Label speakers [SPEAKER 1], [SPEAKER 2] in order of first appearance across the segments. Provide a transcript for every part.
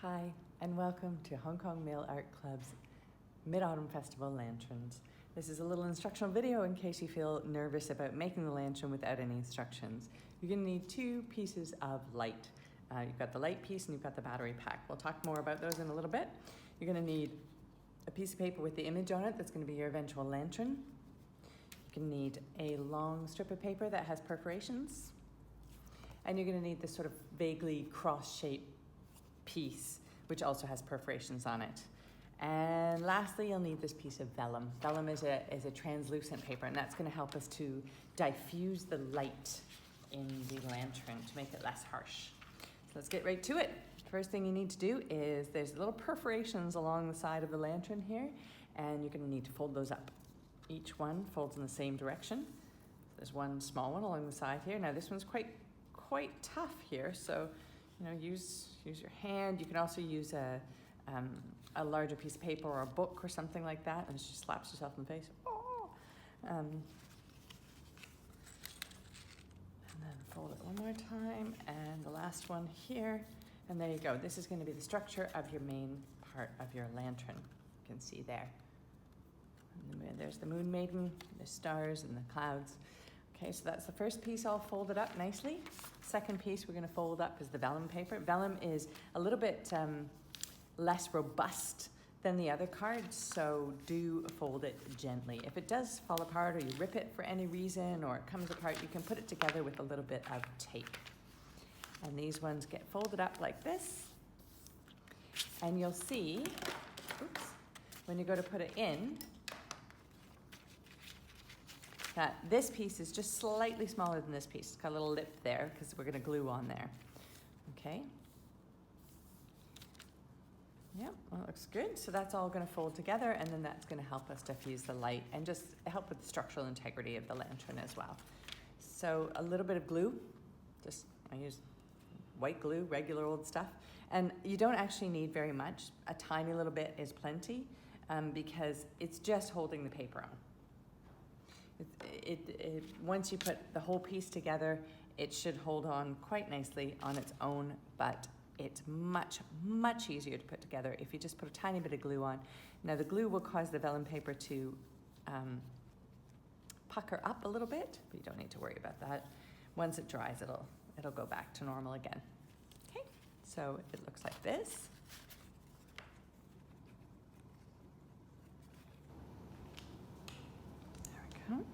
[SPEAKER 1] Hi, and welcome to Hong Kong Mail Art Club's Mid-Autumn Festival Lanterns. This is a little instructional video in case you feel nervous about making the lantern without any instructions. You're going to need two pieces of light. You've got the light piece and you've got the battery pack. We'll talk more about those in a little bit. You're going to need a piece of paper with the image on it that's going to be your eventual lantern. You're going to need a long strip of paper that has perforations. And you're going to need this sort of vaguely cross-shaped piece, which also has perforations on it. And lastly, you'll need this piece of vellum. Vellum is a translucent paper, and that's going to help us to diffuse the light in the lantern to make it less harsh. So let's get right to it. First thing you need to do is there's little perforations along the side of the lantern here, and you're going to need to fold those up. Each one folds in the same direction. There's one small one along the side here. Now this one's quite tough here, so use your hand. You can also use a larger piece of paper or a book or something like that, and just slaps yourself in the face. Oh! And then fold it one more time, and the last one here, and there you go. This is going to be the structure of your main part of your lantern. You can see there. And there's the moon maiden, the stars, and the clouds. Okay, so that's the first piece all folded up nicely. Second piece we're going to fold up is the vellum paper. Vellum is a little bit less robust than the other cards, so do fold it gently. If it does fall apart or you rip it for any reason or it comes apart, you can put it together with a little bit of tape. And these ones get folded up like this. And you'll see, when you go to put it in, that this piece is just slightly smaller than this piece. It's got a little lip there because we're going to glue on there. Okay. Yep, well, it looks good. So that's all going to fold together, and then that's going to help us diffuse the light and just help with the structural integrity of the lantern as well. So a little bit of glue. I use white glue, regular old stuff. And you don't actually need very much. A tiny little bit is plenty because it's just holding the paper on. Once you put the whole piece together, it should hold on quite nicely on its own, but it's much easier to put together if you just put a tiny bit of glue on. Now the glue will cause the vellum paper to pucker up a little bit, but you don't need to worry about that. Once it dries, it'll go back to normal again. Okay, so it looks like this. And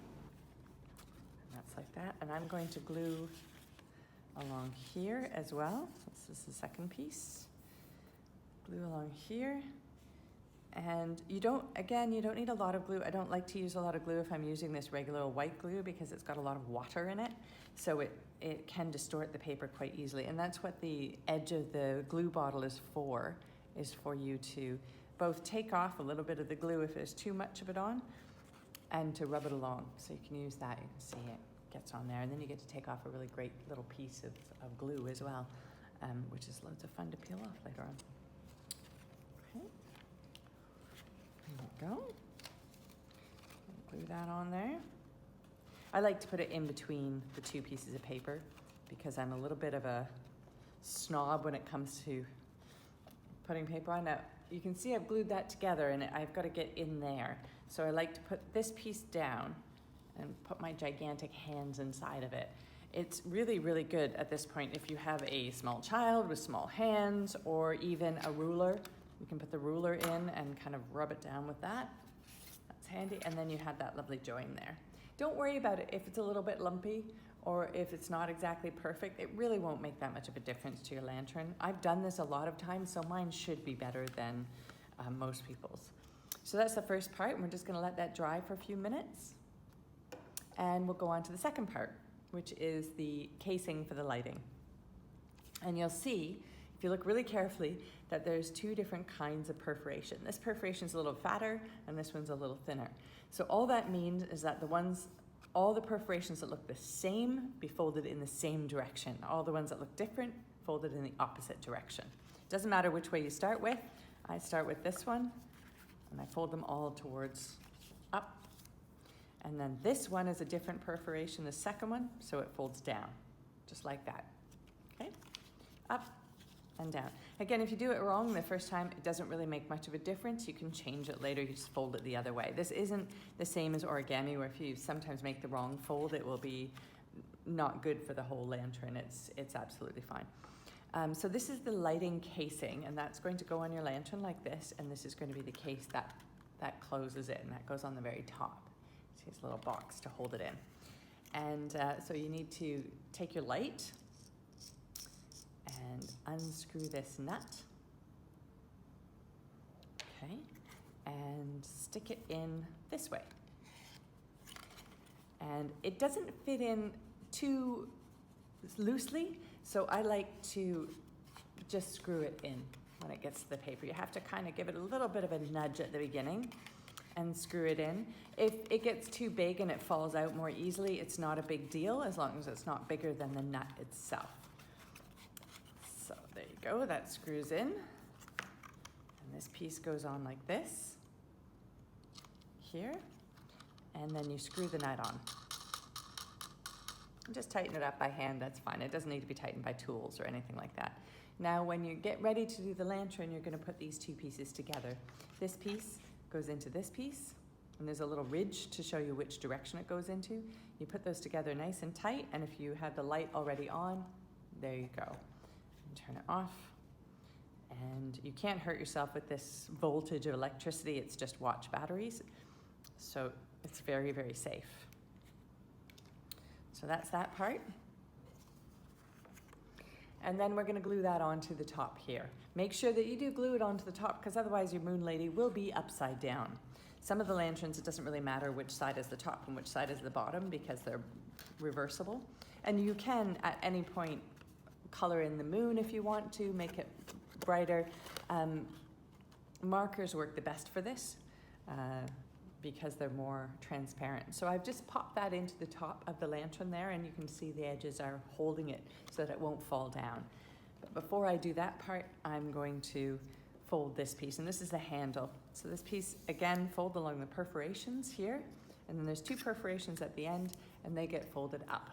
[SPEAKER 1] that's like that, and I'm going to glue along here as well. This is the second piece. Glue along here, and you don't need a lot of glue. I don't like to use a lot of glue if I'm using this regular white glue because it's got a lot of water in it, so it can distort the paper quite easily, and that's what the edge of the glue bottle is for you to both take off a little bit of the glue if there's too much of it on, and to rub it along. So you can use that, you can see it gets on there, and then you get to take off a really great little piece of glue as well, which is loads of fun to peel off later on. Okay, there we go. Glue that on there. I like to put it in between the two pieces of paper because I'm a little bit of a snob when it comes to putting paper on. Now, you can see I've glued that together and I've got to get in there. So I like to put this piece down and put my gigantic hands inside of it. It's really, really good at this point if you have a small child with small hands or even a ruler. You can put the ruler in and kind of rub it down with that. That's handy. And then you have that lovely join there. Don't worry about it if it's a little bit lumpy or if it's not exactly perfect. It really won't make that much of a difference to your lantern. I've done this a lot of times, so mine should be better than most people's. So that's the first part, and we're just gonna let that dry for a few minutes. And we'll go on to the second part, which is the casing for the lighting. And you'll see, if you look really carefully, that there's two different kinds of perforation. This perforation is a little fatter, and this one's a little thinner. So all that means is that all the perforations that look the same be folded in the same direction. All the ones that look different, folded in the opposite direction. Doesn't matter which way you start with. I start with this one, and I fold them all towards up. And then this one is a different perforation, the second one, so it folds down, just like that. Okay? Up, and down. Again, if you do it wrong the first time, it doesn't really make much of a difference. You can change it later, you just fold it the other way. This isn't the same as origami, where if you sometimes make the wrong fold, it will be not good for the whole lantern. It's absolutely fine. So this is the lighting casing, and that's going to go on your lantern like this, and this is going to be the case that closes it, and that goes on the very top. See this little box to hold it in. And so you need to take your light and unscrew this nut, okay, and stick it in this way. And it doesn't fit in too loosely, so I like to just screw it in when it gets to the paper. You have to kind of give it a little bit of a nudge at the beginning and screw it in. If it gets too big and it falls out more easily, it's not a big deal as long as it's not bigger than the nut itself. So there you go, that screws in. And this piece goes on like this, here, and then you screw the nut on. Just tighten it up by hand, that's fine. It doesn't need to be tightened by tools or anything like that. Now when you get ready to do the lantern, you're going to put these two pieces together. This piece goes into this piece, and there's a little ridge to show you which direction it goes into. You put those together nice and tight, and if you had the light already on, there you go. And turn it off. And you can't hurt yourself with this voltage of electricity, it's just watch batteries. So it's very, very safe. So that's that part. And then we're going to glue that onto the top here. Make sure that you do glue it onto the top, because otherwise your moon lady will be upside down. Some of the lanterns, it doesn't really matter which side is the top and which side is the bottom because they're reversible. And you can, at any point, color in the moon if you want to, make it brighter. Markers work the best for this because they're more transparent. So I've just popped that into the top of the lantern there, and you can see the edges are holding it so that it won't fall down. But before I do that part, I'm going to fold this piece, and this is the handle. So this piece, again, fold along the perforations here, and then there's two perforations at the end, and they get folded up.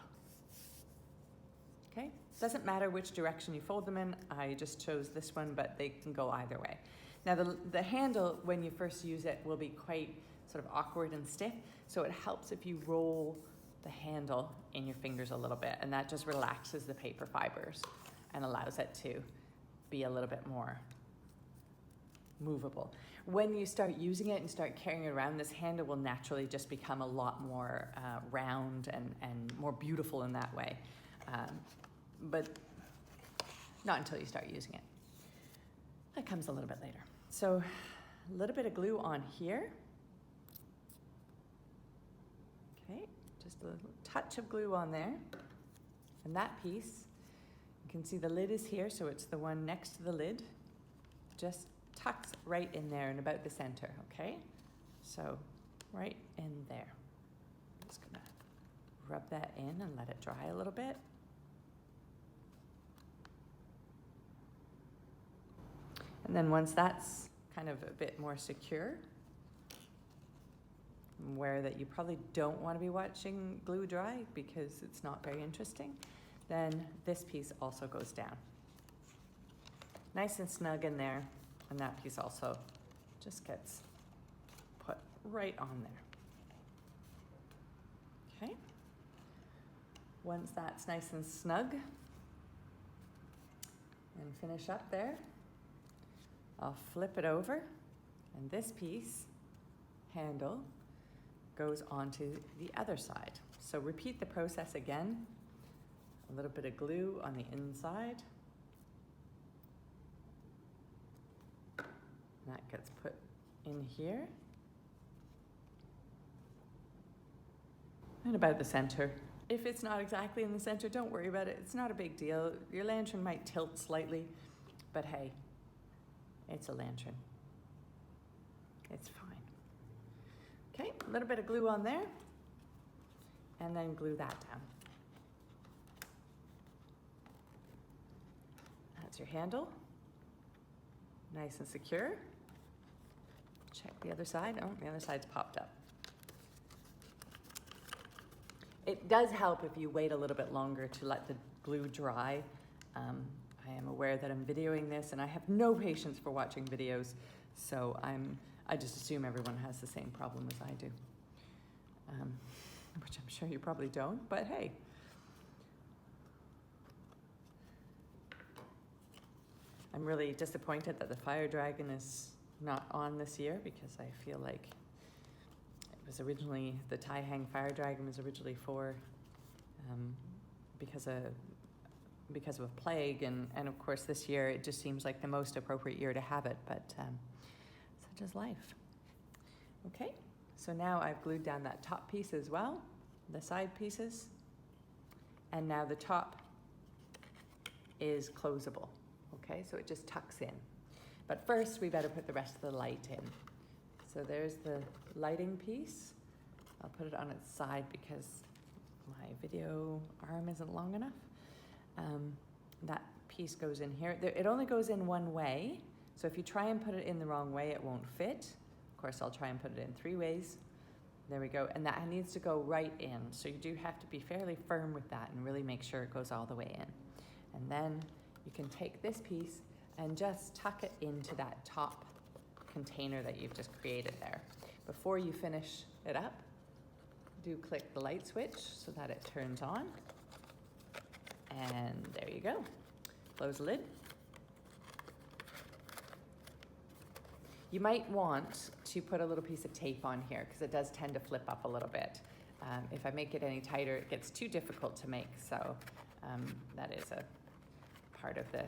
[SPEAKER 1] Okay, doesn't matter which direction you fold them in. I just chose this one, but they can go either way. Now the handle, when you first use it, will be quite sort of awkward and stiff, so it helps if you roll the handle in your fingers a little bit, and that just relaxes the paper fibers and allows it to be a little bit more movable. When you start using it and start carrying it around, this handle will naturally just become a lot more round and more beautiful in that way, but not until you start using it. That comes a little bit later. So a little bit of glue on here. Okay, just a little touch of glue on there. And that piece, you can see the lid is here, so it's the one next to the lid. Just tucks right in there in about the center, okay? So right in there. I'm just gonna rub that in and let it dry a little bit. And then once that's kind of a bit more secure, I'm aware that you probably don't want to be watching glue dry because it's not very interesting, then this piece also goes down. Nice and snug in there, and that piece also just gets put right on there. Okay. Once that's nice and snug and finish up there, I'll flip it over, and this piece, handle, goes onto the other side. So repeat the process again. A little bit of glue on the inside. And that gets put in here. And about the center. If it's not exactly in the center, don't worry about it. It's not a big deal. Your lantern might tilt slightly, but hey, it's a lantern. It's fine. Okay, a little bit of glue on there, and then glue that down. That's your handle. Nice and secure. Check the other side. Oh, the other side's popped up. It does help if you wait a little bit longer to let the glue dry. I am aware that I'm videoing this and I have no patience for watching videos, so I just assume everyone has the same problem as I do, which I'm sure you probably don't, but hey. I'm really disappointed that the fire dragon is not on this year, because I feel like it was originally, the Tai Hang fire dragon was originally for, because of a plague, and of course this year it just seems like the most appropriate year to have it, but such is life. Okay, so now I've glued down that top piece as well, the side pieces, and now the top is closable. Okay, so it just tucks in. But first we better put the rest of the light in. So there's the lighting piece. I'll put it on its side because my video arm isn't long enough. That piece goes in here. It only goes in one way, so if you try and put it in the wrong way, it won't fit. Of course, I'll try and put it in 3 ways. There we go, and that needs to go right in, so you do have to be fairly firm with that and really make sure it goes all the way in. And then you can take this piece and just tuck it into that top container that you've just created there. Before you finish it up, do click the light switch so that it turns on. And there you go. Close the lid. You might want to put a little piece of tape on here because it does tend to flip up a little bit. If I make it any tighter, it gets too difficult to make, so that is a part of the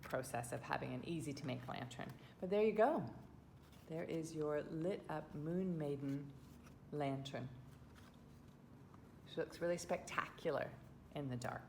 [SPEAKER 1] process of having an easy to make lantern. But there you go. There is your lit up Moon Maiden lantern. She looks really spectacular in the dark.